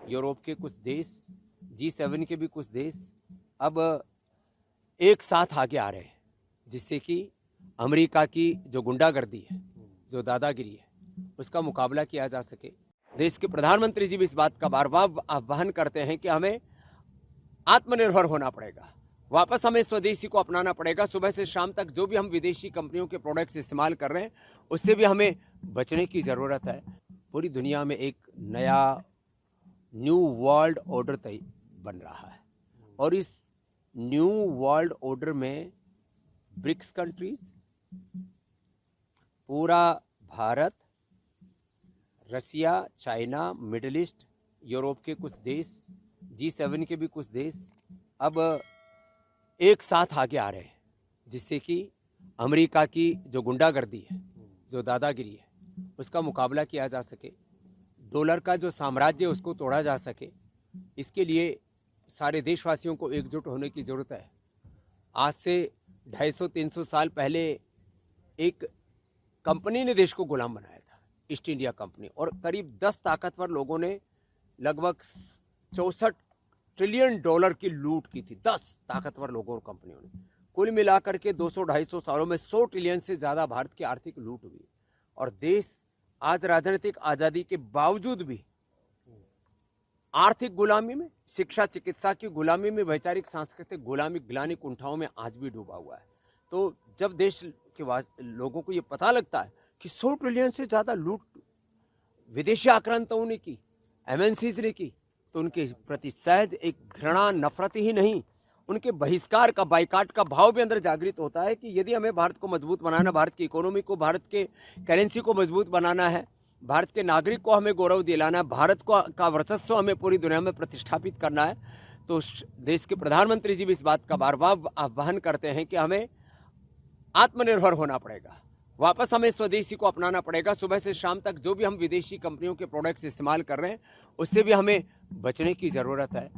Europe के कुछ देश, G7 के भी कुछ देश अब एक साथ आगे आ रहे हैं, जिससे कि अमेरिका की जो गुंडागर्दी है, जो दादागिरी है, उसका मुकाबला किया जा सके। देश के प्रधानमंत्री जी भी इस बात का बार बार आह्वान करते हैं कि हमें आत्मनिर्भर होना पड़ेगा, वापस हमें स्वदेशी को अपनाना पड़ेगा। सुबह से शाम तक जो भी हम विदेशी कंपनियों के प्रोडक्ट्स इस्तेमाल कर रहे हैं, उससे भी हमें बचने की ज़रूरत है। पूरी दुनिया में एक नया न्यू वर्ल्ड ऑर्डर बन रहा है और इस न्यू वर्ल्ड ऑर्डर में ब्रिक्स कंट्रीज, पूरा भारत, रसिया, चाइना, मिडिल ईस्ट, यूरोप के कुछ देश, G7 के भी कुछ देश अब एक साथ आगे आ रहे हैं, जिससे कि अमेरिका की जो गुंडागर्दी है, जो दादागिरी है, उसका मुकाबला किया जा सके, डॉलर का जो साम्राज्य है उसको तोड़ा जा सके। इसके लिए सारे देशवासियों को एकजुट होने की ज़रूरत है। आज से 250-300 साल पहले एक कंपनी ने देश को गुलाम बनाया था, ईस्ट इंडिया कंपनी, और करीब 10 ताकतवर लोगों ने लगभग 64 ट्रिलियन डॉलर की लूट की थी। 10 ताकतवर लोगों और कंपनियों ने कुल मिलाकर के 200-250 सालों में 100 ट्रिलियन से ज़्यादा भारत की आर्थिक लूट हुई। और देश आज राजनीतिक आज़ादी के बावजूद भी आर्थिक गुलामी में, शिक्षा चिकित्सा की गुलामी में, वैचारिक सांस्कृतिक गुलामी, ग्लानि कुंठाओं में आज भी डूबा हुआ है। तो जब देश के लोगों को ये पता लगता है कि 100 ट्रिलियन से ज़्यादा लूट विदेशी आक्रांताओं ने की, MNCs ने की, तो उनके प्रति सहज एक घृणा, नफरत ही नहीं, उनके बहिष्कार का, बाइकाट का भाव भी अंदर जागृत होता है कि यदि हमें भारत को मजबूत बनाना, भारत की इकोनॉमी को, भारत के करेंसी को मजबूत बनाना है, भारत के नागरिक को हमें गौरव दिलाना है, भारत को का वर्चस्व हमें पूरी दुनिया में प्रतिष्ठापित करना है, तो देश के प्रधानमंत्री जी भी इस बात का बार बार आह्वान करते हैं कि हमें आत्मनिर्भर होना पड़ेगा, वापस हमें स्वदेशी को अपनाना पड़ेगा। सुबह से शाम तक जो भी हम विदेशी कंपनियों के प्रोडक्ट्स इस्तेमाल कर रहे हैं, उससे भी हमें बचने की ज़रूरत है।